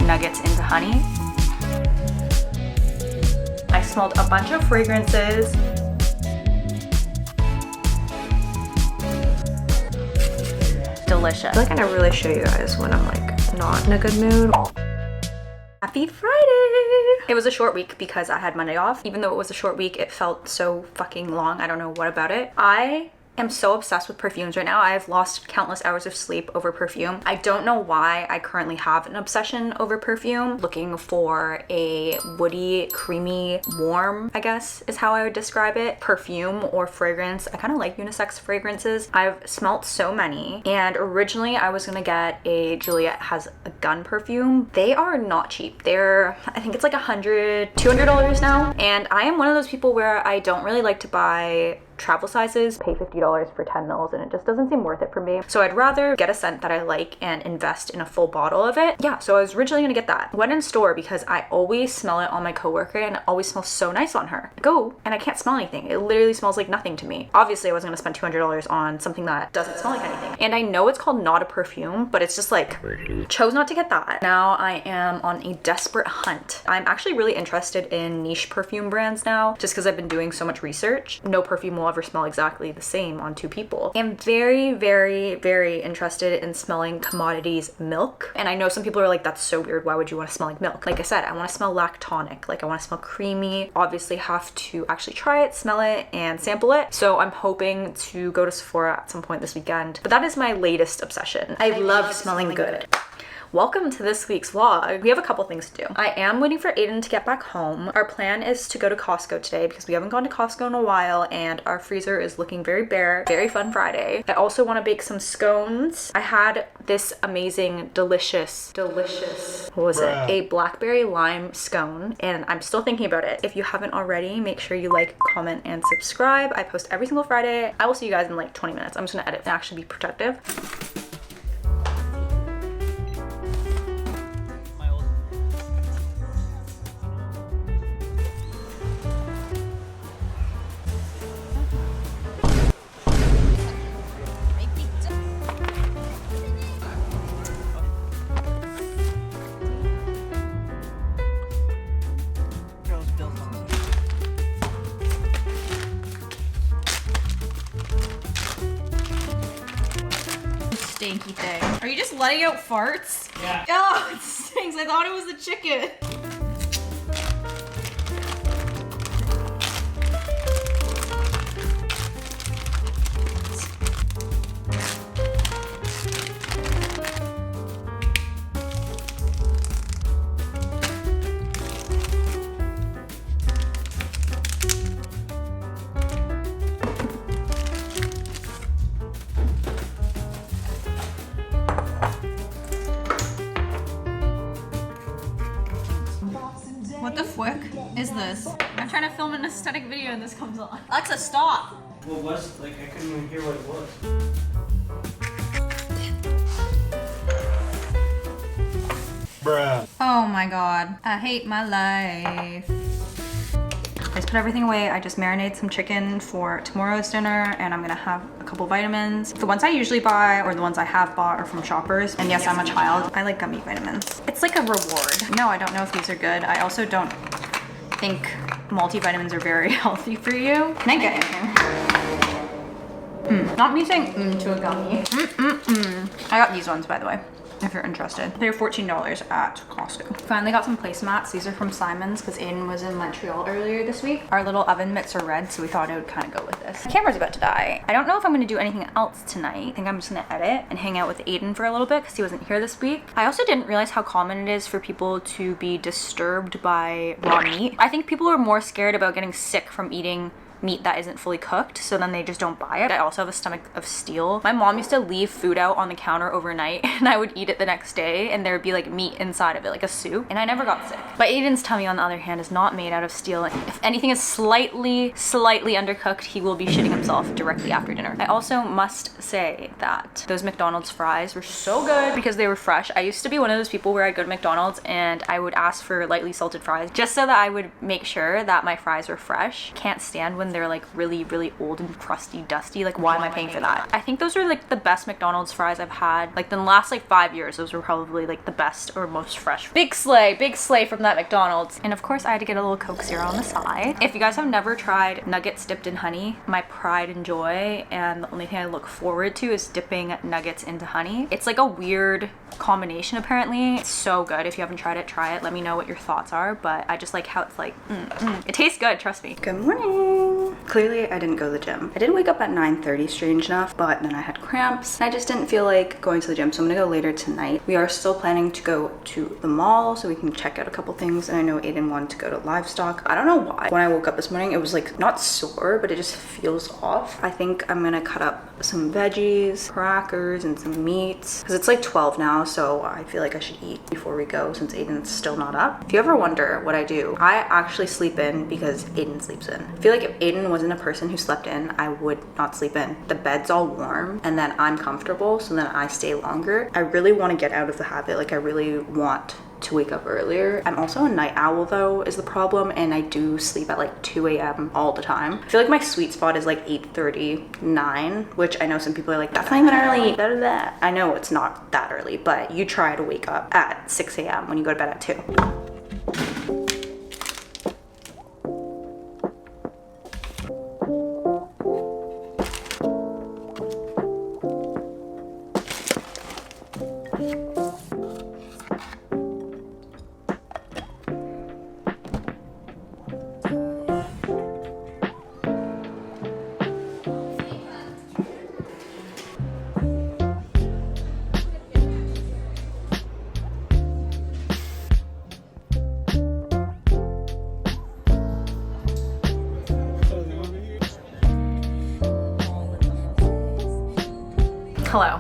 nuggets into honey. I smelled a bunch of fragrances. Delicious. I feel like I never really show you guys when I'm like not in a good mood. Happy Friday! It was a short week because I had Monday off. Even though it was a short week, it felt so fucking long. I don't know what about it. I am so obsessed with perfumes right now. I have lost countless hours of sleep over perfume. I don't know why I currently have an obsession over perfume. Looking for a woody, creamy, warm, I guess is how I would describe it, perfume or fragrance. I kind of like unisex fragrances. I've smelt so many, and originally I was gonna get a Juliet Has a Gun perfume. They are not cheap. They're, I think it's like $200 now, and I am one of those people where I don't really like to buy travel sizes, pay $50 for 10 mils, and it just doesn't seem worth it for me. So I'd rather get a scent that I like and invest in a full bottle of it. Yeah, so I was originally gonna get that. Went in store because I always smell it on my coworker and it always smells so nice on her. I go and I can't smell anything. It literally smells like nothing to me. Obviously I wasn't gonna spend $200 on something that doesn't smell like anything. And I know it's called Not a Perfume, but it's just like, chose not to get that. Now I am on a desperate hunt. I'm actually really interested in niche perfume brands now, just because I've been doing so much research. No perfume will ever smell exactly the same on two people. I'm very, very, very interested in smelling commodities milk. And I know some people are like, that's so weird. Why would you want to smell like milk? Like I said, I want to smell lactonic. Like I want to smell creamy. Obviously have to actually try it, smell it, and sample it. So I'm hoping to go to Sephora at some point this weekend. But that is my latest obsession. I love smelling good. Welcome to this week's vlog. We have a couple things to do. I am waiting for Aiden to get back home. Our plan is to go to Costco today because we haven't gone to Costco in a while and our freezer is looking very bare. Very fun Friday. I also want to bake some scones. I had this amazing, delicious, what was it? A blackberry lime scone, and I'm still thinking about it. If you haven't already, make sure you like, comment, and subscribe. I post every single Friday. I will see you guys in like 20 minutes. I'm just gonna edit and actually be productive. Stinky thing. Are you just letting out farts? Yeah. Oh, it stinks. I thought it was the chicken. What the fuck is this? I'm trying to film an aesthetic video and this comes on. Alexa, stop! What was, like, I couldn't even hear what it was. Bruh. Oh my god. I hate my life. I just put everything away. I just marinated some chicken for tomorrow's dinner and I'm gonna have a couple vitamins. The ones I usually buy or the ones I have bought are from Shoppers. And yes, I'm a child. I like gummy vitamins. It's like a reward. No, I don't know if these are good. I also don't think multivitamins are very healthy for you. Can I get in here? Not me saying to a gummy. I got these ones, by the way, if you're interested. They're $14 at Costco. Finally got some placemats. These are from Simon's because Aiden was in Montreal earlier this week. Our little oven mitts are red, so we thought it would kind of go with this. My camera's about to die. I don't know if I'm gonna do anything else tonight. I think I'm just gonna edit and hang out with Aiden for a little bit because he wasn't here this week. I also didn't realize how common it is for people to be disturbed by raw meat. I think people are more scared about getting sick from eating meat that isn't fully cooked, so then they just don't buy it. I also have a stomach of steel. My mom used to leave food out on the counter overnight and I would eat it the next day and there would be like meat inside of it, like a soup, and I never got sick. But Aiden's tummy, on the other hand, is not made out of steel. If anything is slightly undercooked, he will be shitting himself directly after dinner. I also must say that those McDonald's fries were so good because they were fresh. I used to be one of those people where I'd go to McDonald's and I would ask for lightly salted fries just so that I would make sure that my fries were fresh. Can't stand when they're like really, really old and crusty, dusty. Like, why am I paying for that? I think those are like the best McDonald's fries I've had. Like, in the last like 5 years, those were probably like the best or most fresh. Big slay from that McDonald's. And of course, I had to get a little Coke Zero on the side. If you guys have never tried nuggets dipped in honey, my pride and joy, and the only thing I look forward to is dipping nuggets into honey. It's like a weird combination apparently. It's so good. If you haven't tried it, try it. Let me know what your thoughts are, but I just like how it's like, It tastes good, trust me. Good morning. Clearly, I didn't go to the gym. I did wake up at 9:30, strange enough, but then I had cramps. I just didn't feel like going to the gym, so I'm gonna go later tonight. We are still planning to go to the mall so we can check out a couple things, and I know Aiden wanted to go to livestock. I don't know why. When I woke up this morning, it was like not sore, but it just feels off. I think I'm gonna cut up some veggies, crackers, and some meats, because it's like 12 now, so I feel like I should eat before we go since Aiden's still not up. If you ever wonder what I do, I actually sleep in because Aiden sleeps in. I feel like if Aiden wasn't a person who slept in, I would not sleep in. The bed's all warm and then I'm comfortable, so then I stay longer. I really want to get out of the habit. Like, I really want to wake up earlier. I'm also a night owl though, is the problem, and I do sleep at like 2 a.m. all the time. I feel like my sweet spot is like 8:30, 9, which I know some people are like, that's not even early, blah, blah, blah. I know it's not that early, but you try to wake up at 6 a.m. when you go to bed at 2. Hello.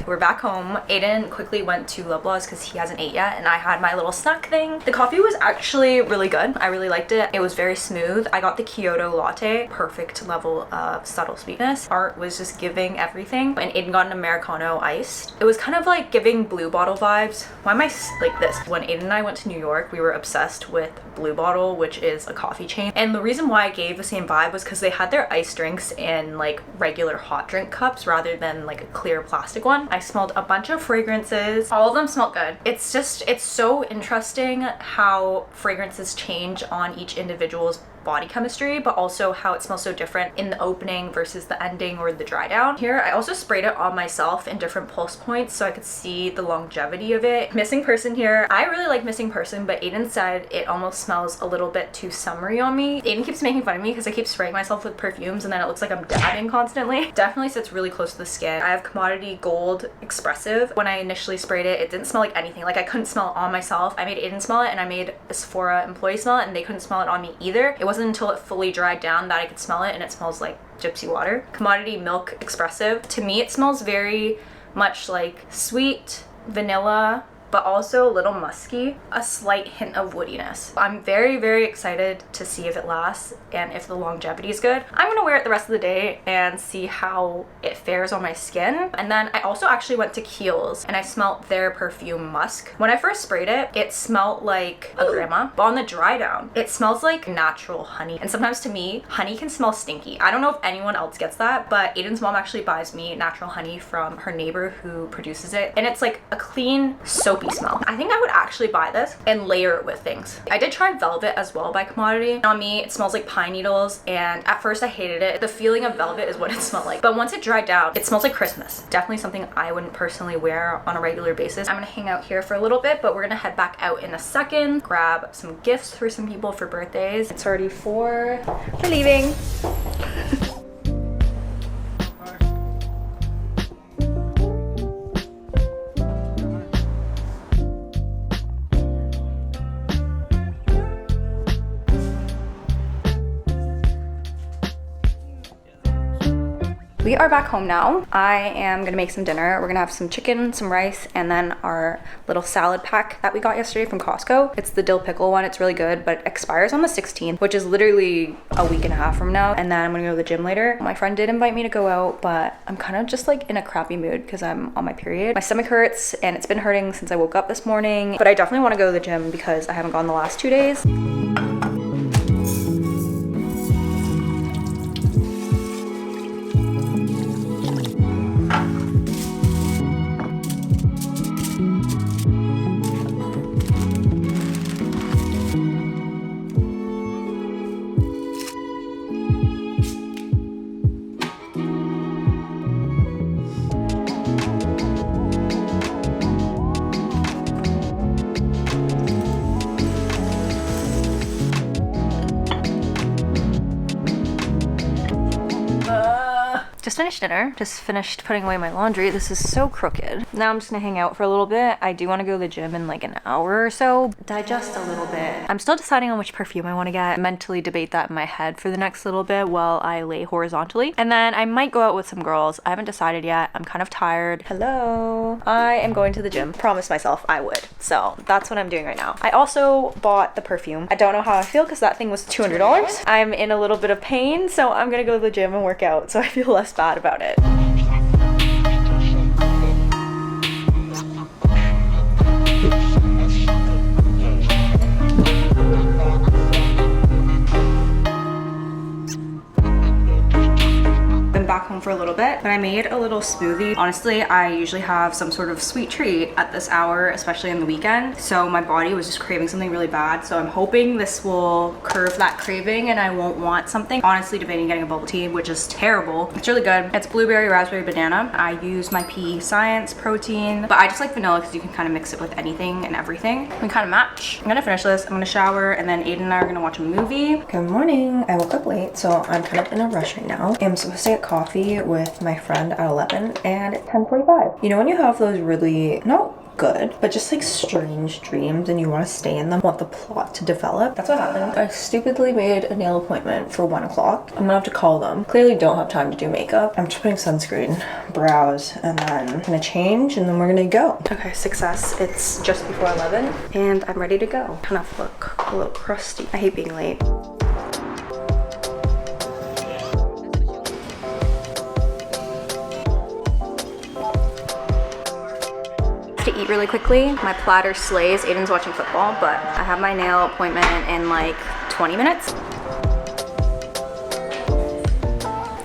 We're back home. Aiden quickly went to Loblaws because he hasn't ate yet, and I had my little snack thing. The coffee was actually really good. I really liked it. It was very smooth. I got the Kyoto latte, perfect level of subtle sweetness. Art was just giving everything, and Aiden got an Americano iced. It was kind of like giving Blue Bottle vibes. Why am I like this? When Aiden and I went to New York, we were obsessed with Blue Bottle, which is a coffee chain, and the reason why I gave the same vibe was because they had their iced drinks in like regular hot drink cups rather than like a clear plastic one. I smelled a bunch of fragrances. All of them smelled good. It's so interesting how fragrances change on each individual's body chemistry, but also how it smells so different in the opening versus the ending or the dry down. Here, I also sprayed it on myself in different pulse points so I could see the longevity of it. Missing Person here. I really like Missing Person, but Aiden said it almost smells a little bit too summery on me. Aiden keeps making fun of me because I keep spraying myself with perfumes and then it looks like I'm dabbing constantly. Definitely sits really close to the skin. I have Commodity Gold Expressive. When I initially sprayed it, it didn't smell like anything. Like, I couldn't smell it on myself. I made Aiden smell it and I made a Sephora employee smell it, and they couldn't smell it on me either. It wasn't until it fully dried down that I could smell it, and it smells like gypsy water. Commodity Milk Expressive. To me, it smells very much like sweet vanilla, but also a little musky, a slight hint of woodiness. I'm very, very excited to see if it lasts and if the longevity is good. I'm gonna wear it the rest of the day and see how it fares on my skin. And then I also actually went to Kiehl's and I smelled their perfume musk. When I first sprayed it, it smelled like a grandma, but on the dry down, it smells like natural honey. And sometimes to me, honey can smell stinky. I don't know if anyone else gets that, but Aiden's mom actually buys me natural honey from her neighbor who produces it. And it's like a clean, soapy smell. I think I would actually buy this and layer it with things. I did try Velvet as well by Commodity. On me, it smells like pine needles, and at first I hated it. The feeling of Velvet is what it smelled like. But once it dried down, it smells like Christmas. Definitely something I wouldn't personally wear on a regular basis. I'm gonna hang out here for a little bit, but we're gonna head back out in a second, grab some gifts for some people for birthdays. It's already 4. We're leaving. We are back home now. I am gonna make some dinner. We're gonna have some chicken, some rice, and then our little salad pack that we got yesterday from Costco. It's the dill pickle one. It's really good, but it expires on the 16th, which is literally a week and a half from now. And then I'm gonna go to the gym later. My friend did invite me to go out, but I'm kind of just like in a crappy mood because I'm on my period. My stomach hurts and it's been hurting since I woke up this morning, but I definitely wanna go to the gym because I haven't gone the last 2 days. Just finished dinner. Just finished putting away my laundry. This is so crooked. Now I'm just gonna hang out for a little bit. I do want to go to the gym in like an hour or so. Digest a little bit. I'm still deciding on which perfume I want to get. Mentally debate that in my head for the next little bit while I lay horizontally. And then I might go out with some girls. I haven't decided yet. I'm kind of tired. Hello. I am going to the gym. Promised myself I would. So that's what I'm doing right now. I also bought the perfume. I don't know how I feel because that thing was $200. I'm in a little bit of pain, so I'm gonna go to the gym and work out so I feel less bad about it. Back home for a little bit, but I made a little smoothie. Honestly, I usually have some sort of sweet treat at this hour, especially on the weekend, so my body was just craving something really bad, so I'm hoping this will curb that craving and I won't want something. Honestly, debating getting a bubble tea, which is terrible. It's really good. It's blueberry, raspberry, banana. I use my PE Science protein, but I just like vanilla because you can kind of mix it with anything and everything. We kind of match. I'm gonna finish this, I'm gonna shower, and then Aiden and I are gonna watch a movie. Good morning. I woke up late, so I'm kind of in a rush right now. I'm supposed to get coffee with my friend at 11 and it's 10:45. You know when you have those really, not good, but just like strange dreams and you want to stay in them, want the plot to develop? That's what happened. I stupidly made a nail appointment for 1 o'clock. I'm gonna have to call them. Clearly don't have time to do makeup. I'm just putting sunscreen, brows, and then I'm gonna change and then we're gonna go. Okay, success. It's just before 11 and I'm ready to go. Kind of look a little crusty. I hate being late. To eat really quickly. My platter slays. Aiden's watching football, but I have my nail appointment in like 20 minutes.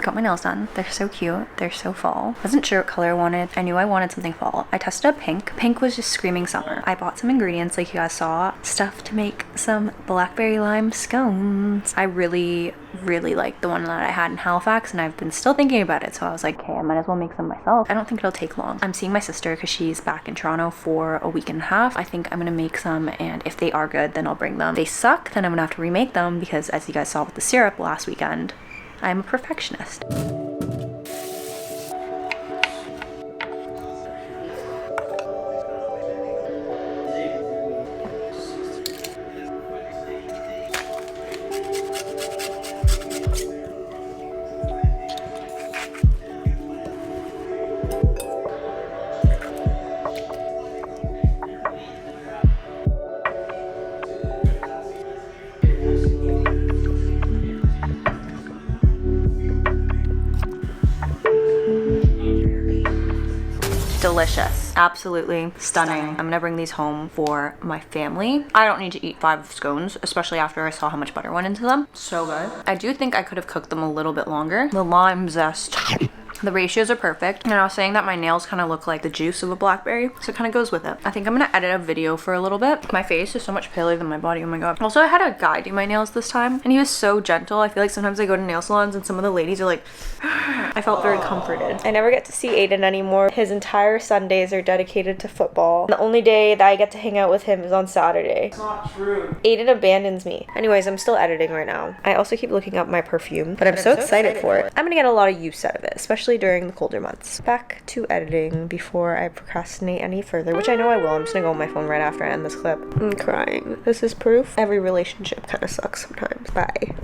Got my nails done. They're so cute. They're so fall. Wasn't sure what color I wanted. I knew I wanted something fall. I tested a pink. Pink was just screaming summer. I bought some ingredients like you guys saw. Stuff to make some blackberry lime scones. I really like the one that I had in Halifax and I've been still thinking about it, so I was like, okay, I might as well make some myself. I don't think it'll take long. I'm seeing my sister because she's back in Toronto for a week and a half. I think I'm gonna make some, and if they are good then I'll bring them. If they suck, then I'm gonna have to remake them because as you guys saw with the syrup last weekend, I'm a perfectionist. Delicious. Absolutely stunning. I'm gonna bring these home for my family. I don't need to eat 5 scones, especially after I saw how much butter went into them. So good. I do think I could have cooked them a little bit longer. The lime zest, the ratios are perfect. And I was saying that my nails kind of look like the juice of a blackberry, so it kind of goes with it. I think I'm gonna edit a video for a little bit. My face is so much paler than my body, oh my god. Also, I had a guy do my nails this time and he was so gentle. I feel like sometimes I go to nail salons and some of the ladies are like, I felt very comforted. I never get to see Aiden anymore. His entire Sundays are dedicated to football. The only day that I get to hang out with him is on Saturday. It's not true. Aiden abandons me. Anyways, I'm still editing right now. I also keep looking up my perfume, but I'm so excited for it. I'm gonna get a lot of use out of it, especially during the colder months. Back to editing before I procrastinate any further, which I know I will. I'm just gonna go on my phone right after I end this clip. I'm crying. This is proof. Every relationship kind of sucks sometimes. Bye.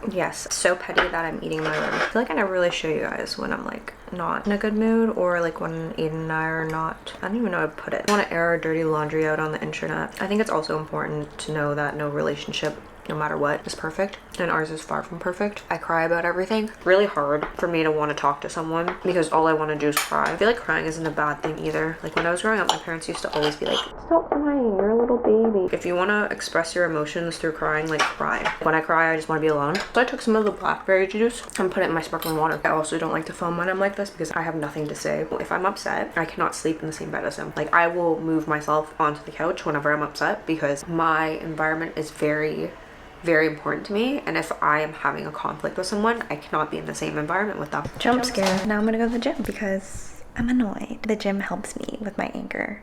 Yes, so petty that I'm eating my room. I feel like I never really show you guys when I'm like not in a good mood, or like when Aiden and I are not. I don't even know how to put it. I want to air our dirty laundry out on the internet. I think it's also important to know that no relationship, no matter what, is perfect, and ours is far from perfect. I cry about everything. Really hard for me to want to talk to someone because all I want to do is cry. I feel like crying isn't a bad thing either. Like when I was growing up, my parents used to always be like, stop crying, you're a little baby. If you want to express your emotions through crying, like cry. When I cry, I just want to be alone. So I took some of the blackberry juice and put it in my sparkling water. I also don't like to film when I'm like this because I have nothing to say. If I'm upset, I cannot sleep in the same bed as him. Like I will move myself onto the couch whenever I'm upset because my environment is very important to me, and if I am having a conflict with someone, I cannot be in the same environment with them. Jump scare. Now I'm gonna go to the gym because I'm annoyed. The gym helps me with my anger.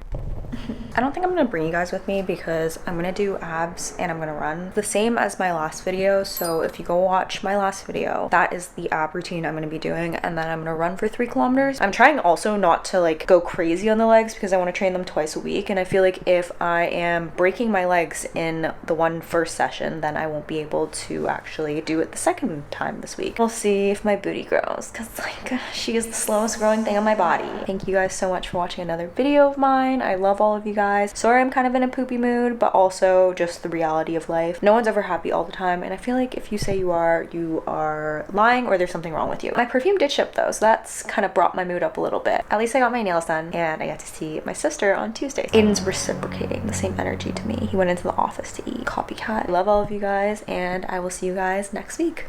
I don't think I'm gonna bring you guys with me because I'm gonna do abs and I'm gonna run. The same as my last video, so if you go watch my last video, that is the ab routine I'm gonna be doing, and then I'm gonna run for 3 kilometers. I'm trying also not to like go crazy on the legs because I want to train them twice a week, and I feel like if I am breaking my legs in the one first session, then I won't be able to actually do it the second time this week. We'll see if my booty grows, because like she is the slowest growing thing on my body. Thank you guys so much for watching another video of mine. I love all of you guys. Sorry I'm kind of in a poopy mood, but also just the reality of life. No one's ever happy all the time, and I feel like if you say you are lying or there's something wrong with you. My perfume did ship though, so that's kind of brought my mood up a little bit. At least I got my nails done and I got to see my sister on Tuesday. Aiden's reciprocating the same energy to me. He went into the office to eat. Copycat. I love all of you guys, and I will see you guys next week.